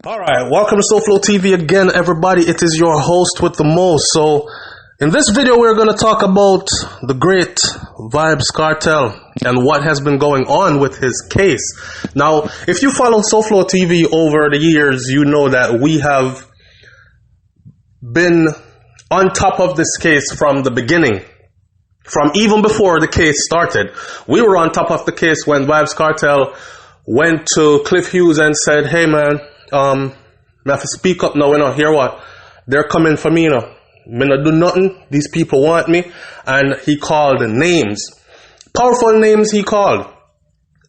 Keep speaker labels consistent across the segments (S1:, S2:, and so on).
S1: Alright, welcome to SouFLoTV again, everybody. It is your host with the most. So, in this video, we're going to talk about the great Vybz Kartel and what has been going on with his case. Now, if you follow SouFLoTV over the years, you know that we have been on top of this case from the beginning. From even before the case started. We were on top of the case when Vybz Kartel went to Cliff Hughes and said, hey man, I have to speak up now, you know, hear what? They're coming for me, you know. Me not do nothing. These people want me. And he called names. Powerful names he called.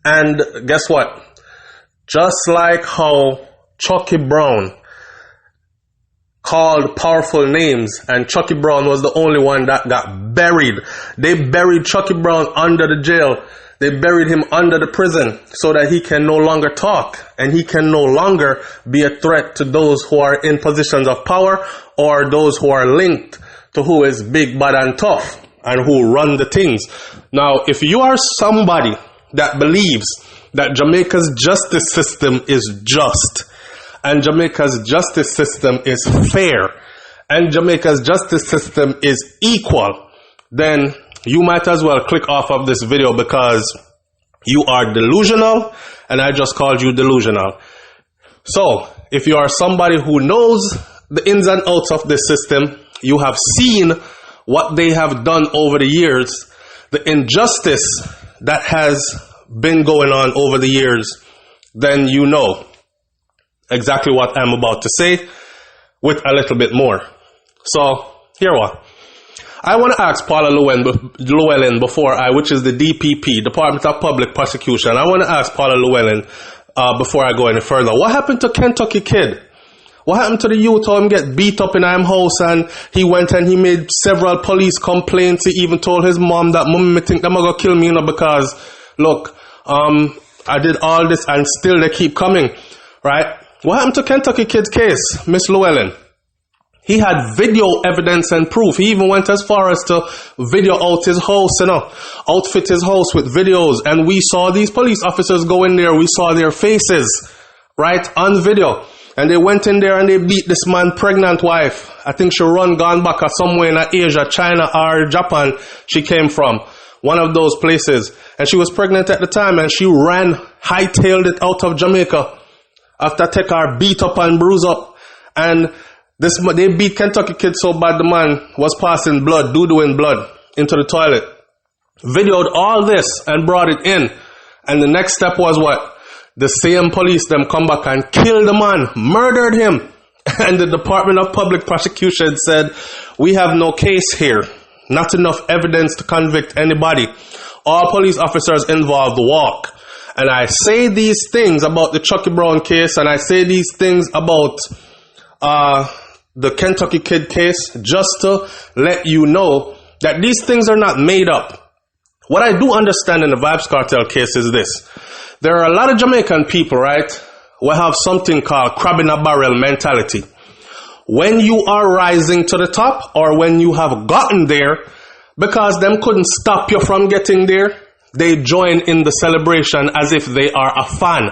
S1: And guess what? Just like how Chucky Brown called powerful names and Chucky Brown was the only one that got buried. They buried Chucky Brown under the jail. They buried him under the prison so that he can no longer talk and he can no longer be a threat to those who are in positions of power or those who are linked to who is big, bad, and tough and who run the things. Now, if you are somebody that believes that Jamaica's justice system is just and Jamaica's justice system is fair and Jamaica's justice system is equal, then you might as well click off of this video because you are delusional and I just called you delusional. So, if you are somebody who knows the ins and outs of this system, you have seen what they have done over the years, the injustice that has been going on over the years, then you know exactly what I'm about to say with a little bit more. So, here what? I want to ask Paula Llewellyn which is the DPP, Department of Public Prosecution. I want to ask Paula Llewellyn before I go any further. What happened to Kentucky Kid? What happened to the youth who him get beat up in his house and he went and he made several police complaints. He even told his mom that mom me think they're going to kill me, you know, because look, I did all this and still they keep coming, right? What happened to Kentucky Kid's case, Miss Llewellyn? He had video evidence and proof. He even went as far as to video out his house, you know, outfit his house with videos. And we saw these police officers go in there. We saw their faces, right, on video. And they went in there and they beat this man's pregnant wife. I think she gone back somewhere in Asia, China or Japan she came from. One of those places. And she was pregnant at the time and she hightailed it out of Jamaica after take her beat up and bruise up. And they beat Kentucky Kid so bad the man was passing blood, doo-doo blood into the toilet. Videoed all this and brought it in. And the next step was what? The same police them come back and kill the man, murdered him. And the Department of Public Prosecution said, we have no case here. Not enough evidence to convict anybody. All police officers involved walk. And I say these things about the Chucky Brown case and I say these things about the Kentucky Kid case just to let you know that these things are not made up. What I do understand in the Vybz Kartel case is this. There are a lot of Jamaican people, right, who have something called crab in a barrel mentality. When you are rising to the top or when you have gotten there, because them couldn't stop you from getting there, they join in the celebration as if they are a fan,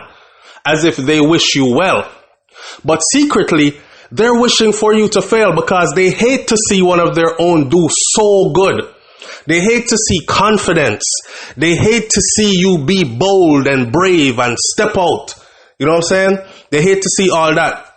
S1: as if they wish you well. But secretly, they're wishing for you to fail because they hate to see one of their own do so good. They hate to see confidence. They hate to see you be bold and brave and step out. You know what I'm saying? They hate to see all that.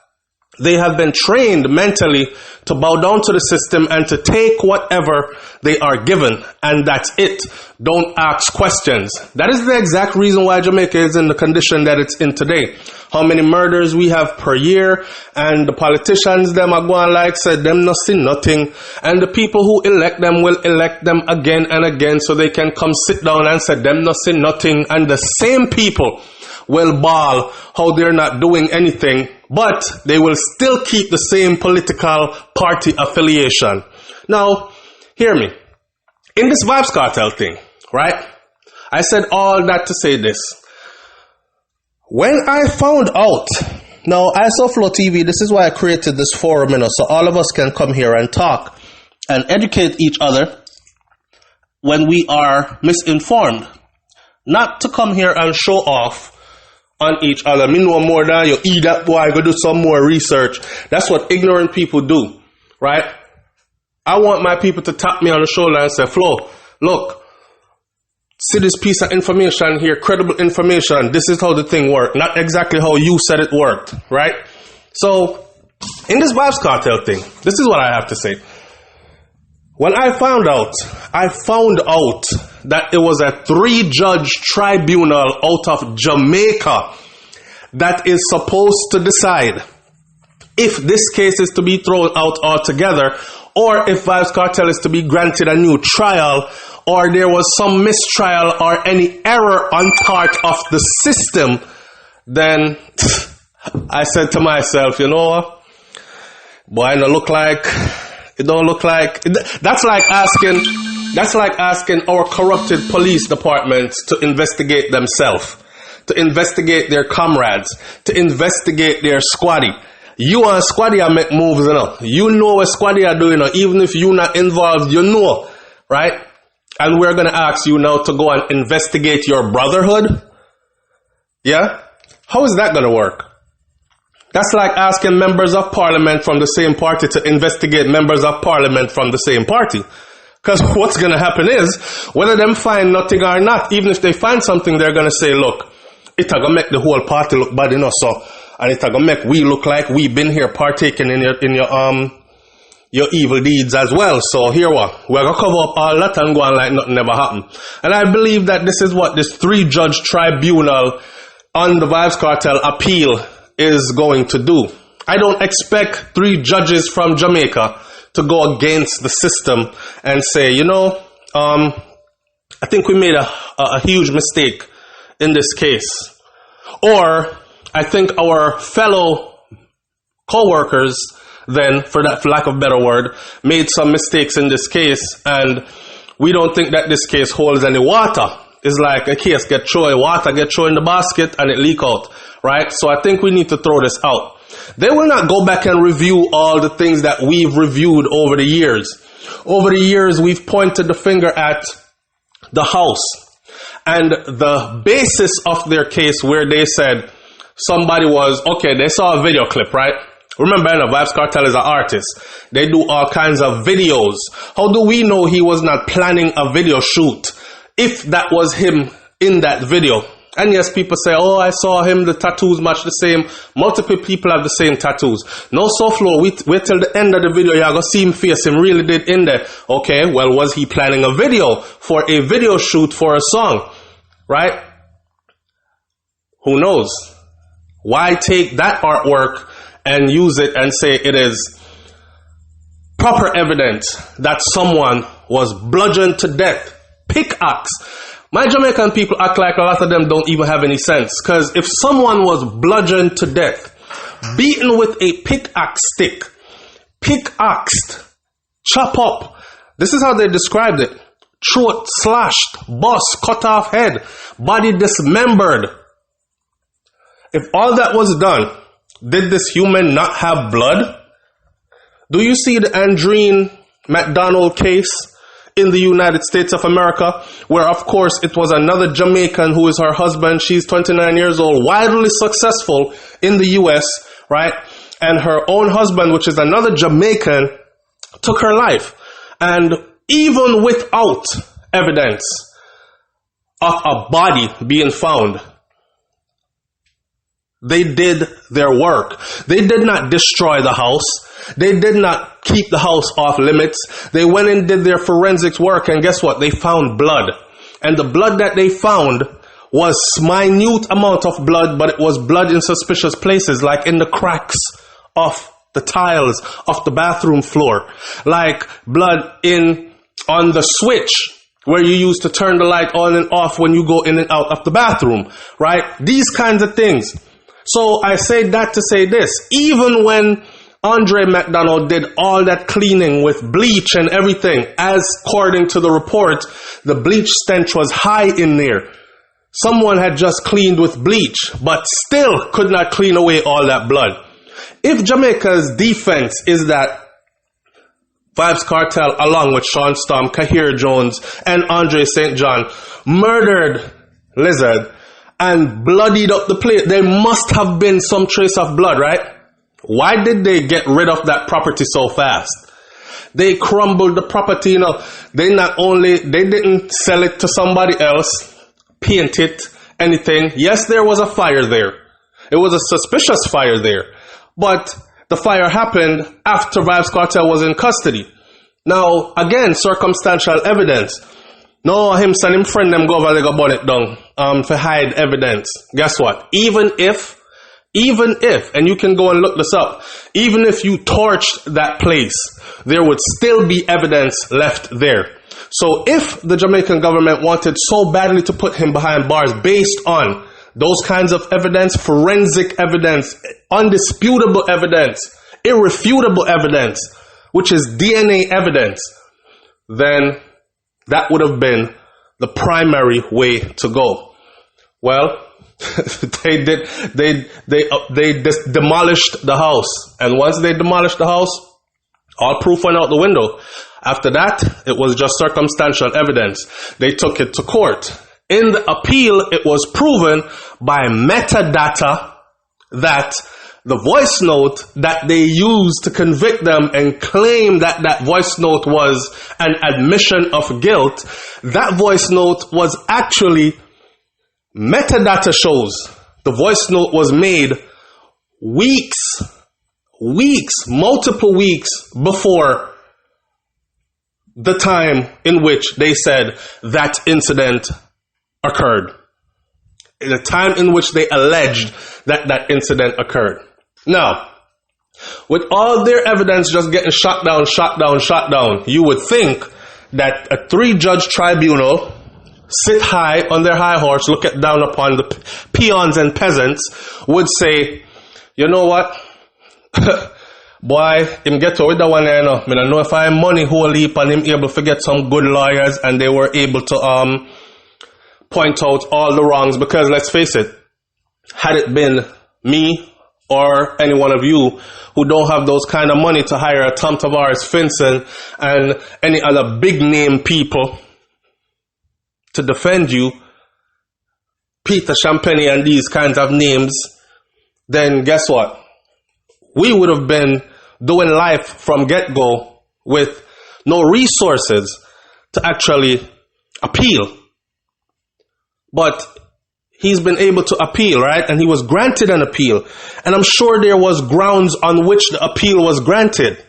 S1: They have been trained mentally to bow down to the system and to take whatever they are given. And that's it. Don't ask questions. That is the exact reason why Jamaica is in the condition that it's in today. How many murders we have per year. And the politicians, them are going like said, them not see nothing. And the people who elect them will elect them again and again so they can come sit down and say, them not see nothing. And the same people will bawl how they're not doing anything, but they will still keep the same political party affiliation. Now, hear me. In this Vybz Kartel thing, right? I said all that to say this. When I found out, now I SouFLoTV, this is why I created this forum, you know, so all of us can come here and talk and educate each other when we are misinformed. Not to come here and show off on each other. Me know more than you. That boy, go do some more research. That's what ignorant people do, right? I want my people to tap me on the shoulder and say, Flo, look, see this piece of information here, credible information. This is how the thing worked. Not exactly how you said it worked, right? So, in this Vybz Kartel thing, this is what I have to say. When I found out that it was a 3-judge tribunal out of Jamaica that is supposed to decide if this case is to be thrown out altogether, or if Vybz Kartel is to be granted a new trial, or there was some mistrial or any error on part of the system, then I said to myself, you know what? Boy, it don't look like, that's like asking our corrupted police departments to investigate themselves, to investigate their comrades, to investigate their squaddy. You and squaddy are make moves, you know. You know what squaddy are doing, even if you're not involved, you know, right? And we're going to ask you now to go and investigate your brotherhood? Yeah? How is that going to work? That's like asking members of parliament from the same party to investigate members of parliament from the same party. Because what's going to happen is, whether them find nothing or not, even if they find something, they're going to say, look, it's going to make the whole party look bad, you know, so, and it's going to make we look like we've been here partaking in your evil deeds as well. So here what? We're going to cover up all that and go on like nothing ever happened. And I believe that this is what this 3-judge tribunal on the Vybz Kartel appeal is going to do. I don't expect 3 judges from Jamaica to go against the system and say, you know, I think we made a huge mistake in this case. Or I think our fellow co-workers then, for lack of a better word, made some mistakes in this case, and we don't think that this case holds any water. It's like a case get thrown, water get thrown in the basket and it leak out, right? So I think we need to throw this out. They will not go back and review all the things that we've reviewed over the years. Over the years, we've pointed the finger at the House and the basis of their case where they said somebody was, okay, they saw a video clip, right? Remember, Vybz Kartel is an artist. They do all kinds of videos. How do we know he was not planning a video shoot if that was him in that video? And yes, people say, oh, I saw him, the tattoos match the same. Multiple people have the same tattoos. No, SouFlo, wait till the end of the video, you're going to see him face, him really did in there. Okay, well, was he planning a video for a video shoot for a song? Right? Who knows? Why take that artwork and use it and say it is proper evidence that someone was bludgeoned to death? Pickaxe. My Jamaican people act like a lot of them don't even have any sense. Because if someone was bludgeoned to death, beaten with a pickaxe stick, pickaxed, chop up, this is how they described it. Throat slashed, bust, cut off head, body dismembered. If all that was done, did this human not have blood? Do you see the Andreen McDonald case in the United States of America, where of course it was another Jamaican who is her husband. She's 29 years old, widely successful in the US, right? And her own husband, which is another Jamaican, took her life. And even without evidence of a body being found, they did their work. They did not destroy the house. They did not keep the house off limits. They went and did their forensics work, and guess what? They found blood. And the blood that they found was minute amount of blood, but it was blood in suspicious places, like in the cracks of the tiles of the bathroom floor, like blood on the switch where you use to turn the light on and off when you go in and out of the bathroom, right? These kinds of things. So I say that to say this, even when Andre McDonald did all that cleaning with bleach and everything, as according to the report, the bleach stench was high in there. Someone had just cleaned with bleach, but still could not clean away all that blood. If Jamaica's defense is that Vybz Kartel, along with Sean Storm, Kahir Jones, and Andre St. John, murdered Lizard, and bloodied up the place. There must have been some trace of blood, right? Why did they get rid of that property so fast? They crumbled the property, you know. They didn't sell it to somebody else, paint it, anything. Yes, there was a fire there. It was a suspicious fire there. But the fire happened after Vybz Kartel was in custody. Now, again, circumstantial evidence. No, him send him friend them go over there go burn it down for hide evidence. Guess what? Even if, and you can go and look this up, even if you torched that place, there would still be evidence left there. So if the Jamaican government wanted so badly to put him behind bars based on those kinds of evidence, forensic evidence, undisputable evidence, irrefutable evidence, which is DNA evidence, then that would have been the primary way to go. Well, they demolished the house. And once they demolished the house, all proof went out the window. After that, it was just circumstantial evidence. They took it to court. In the appeal, it was proven by metadata that the voice note that they used to convict them and claim that that voice note was an admission of guilt, that voice note was actually, metadata shows the voice note was made multiple weeks before the time in which they said that incident occurred. The time in which they alleged that that incident occurred. Now, with all their evidence just getting shot down, you would think that a 3-judge tribunal sit high on their high horse, look down upon the peons and peasants, would say, you know what? Boy, him get with that one, you know. I don't know if I have money whole heap and him able to get some good lawyers and they were able to point out all the wrongs, because let's face it, had it been me or any one of you who don't have those kind of money to hire a Tom Tavares Finson and any other big name people to defend you, Peter Champagne and these kinds of names, then guess what? We would have been doing life from get-go with no resources to actually appeal. But he's been able to appeal, right? And he was granted an appeal. And I'm sure there was grounds on which the appeal was granted.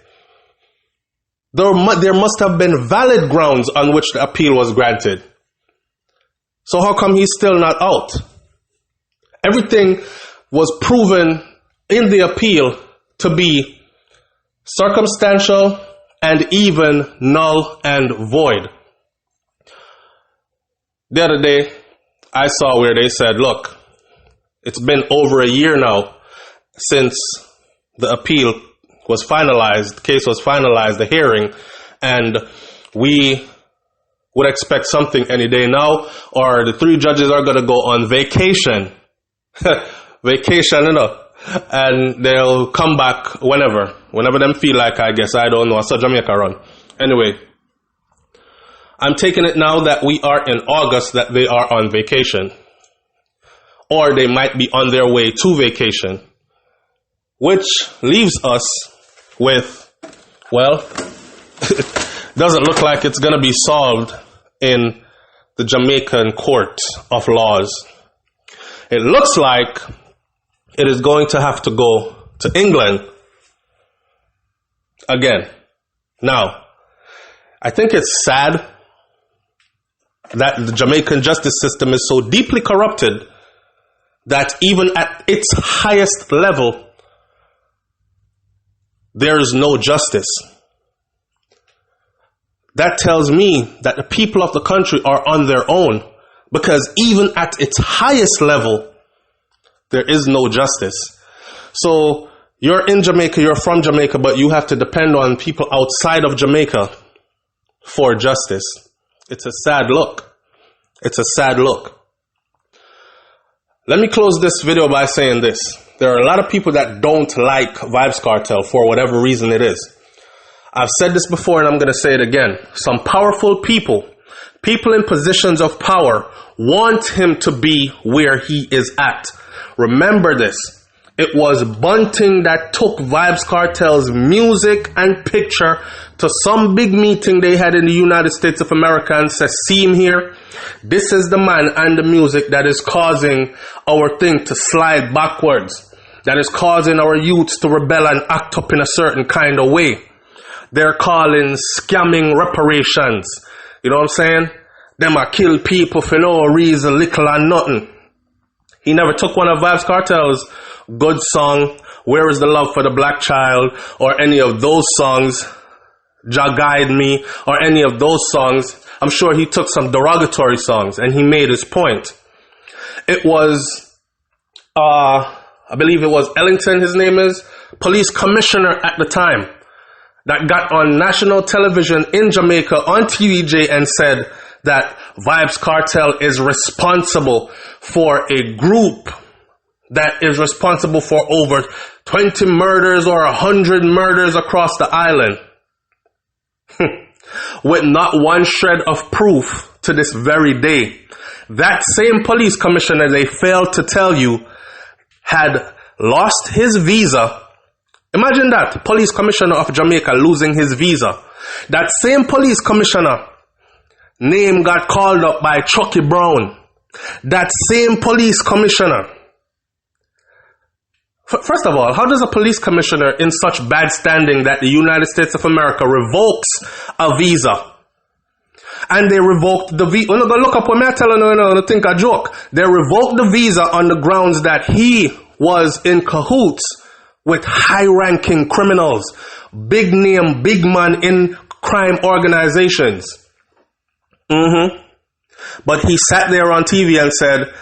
S1: There must have been valid grounds on which the appeal was granted. So how come he's still not out? Everything was proven in the appeal to be circumstantial and even null and void. The other day, I saw where they said, look, it's been over a year now since the appeal was finalized, the case was finalized, the hearing, and we would expect something any day now, or the 3 judges are going to go on vacation. Vacation, you know, and they'll come back whenever them feel like, I guess. I don't know. I saw Jamaica run. Anyway, I'm taking it now that we are in August that they are on vacation. Or they might be on their way to vacation. Which leaves us with, well, it doesn't look like it's going to be solved in the Jamaican court of laws. It looks like it is going to have to go to England again. Now, I think it's sad that the Jamaican justice system is so deeply corrupted that even at its highest level, there is no justice. That tells me that the people of the country are on their own, because even at its highest level, there is no justice. So you're in Jamaica, you're from Jamaica, but you have to depend on people outside of Jamaica for justice. It's a sad look. It's a sad look. Let me close this video by saying this. There are a lot of people that don't like Vybz Kartel for whatever reason it is. I've said this before and I'm going to say it again. Some powerful people People in positions of power want him to be where he is at. Remember this. It was Bunting that took Vybz Kartel's music and picture to some big meeting they had in the United States of America and said, see him here? This is the man and the music that is causing our thing to slide backwards. That is causing our youths to rebel and act up in a certain kind of way. They're calling scamming reparations. You know what I'm saying? Them a kill people for no reason, little or nothing. He never took one of Vybz Kartel's good song, Where is the Love for the Black Child, or any of those songs, Jah Guide Me, or any of those songs. I'm sure he took some derogatory songs and he made his point. It was, I believe it was Ellington, his name is, police commissioner at the time, that got on national television in Jamaica on TVJ and said that Vybz Kartel is responsible for a group that is responsible for over 20 murders or 100 murders across the island. With not one shred of proof to this very day. That same police commissioner, they failed to tell you, had lost his visa. Imagine that, police commissioner of Jamaica losing his visa. That same police commissioner name got called up by Chucky Brown. That same police commissioner. First of all, how does a police commissioner in such bad standing that the United States of America revokes a visa? And they revoked the visa. When I go look up what I'm telling you, I think a joke. They revoked the visa on the grounds that he was in cahoots with high-ranking criminals, big name, big man in crime organizations. But he sat there on TV and said,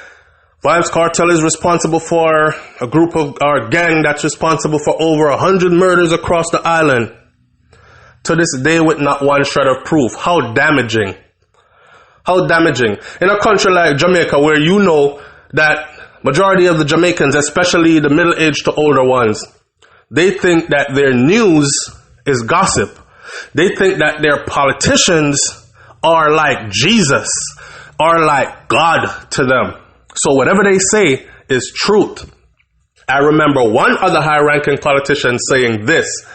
S1: Vybz Kartel is responsible for a group of our gang that's responsible for over 100 murders across the island. To this day with not one shred of proof. How damaging. How damaging. In a country like Jamaica where you know that majority of the Jamaicans, especially the middle-aged to older ones, they think that their news is gossip. They think that their politicians are like Jesus, are like God to them. So whatever they say is truth. I remember one other high-ranking politician saying this.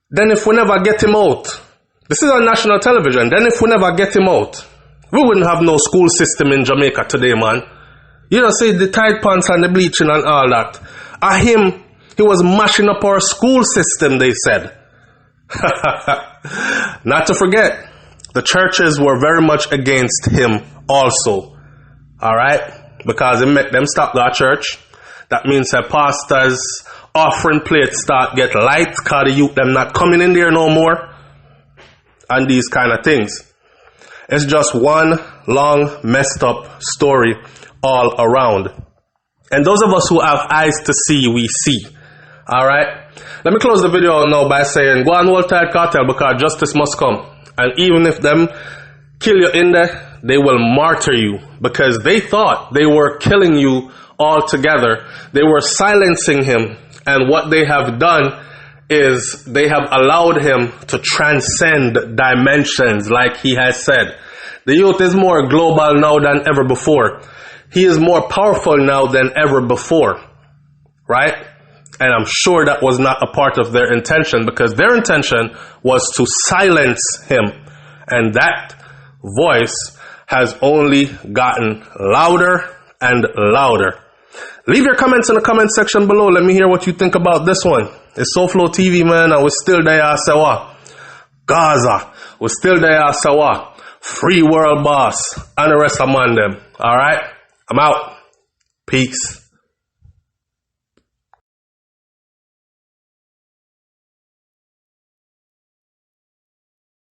S1: Then if we never get him out, this is on national television, then if we never get him out, we wouldn't have no school system in Jamaica today, man. You know, say the tight pants and the bleaching and all that. Him, he was mashing up our school system, they said. Not to forget, the churches were very much against him also. Alright? Because it make them stop that church. That means that pastors' offering plates start get light, cause the youth them not coming in there no more. And these kind of things. It's just one long messed up story all around. And those of us who have eyes to see, we see. Alright? Let me close the video now by saying, go and hold tight, Kartel, because justice must come. And even if them kill you in there, they will martyr you, because they thought they were killing you altogether. They were silencing him. And what they have done is they have allowed him to transcend dimensions, like he has said. The youth is more global now than ever before. He is more powerful now than ever before. Right? And I'm sure that was not a part of their intention, because their intention was to silence him. And that voice has only gotten louder and louder. Leave your comments in the comment section below. Let me hear what you think about this one. It's SouFLoTV, man, and we're still there, Sawa. Gaza, we're still there, Sawa. Free world boss, and the rest among them. Alright? I'm out. Peace.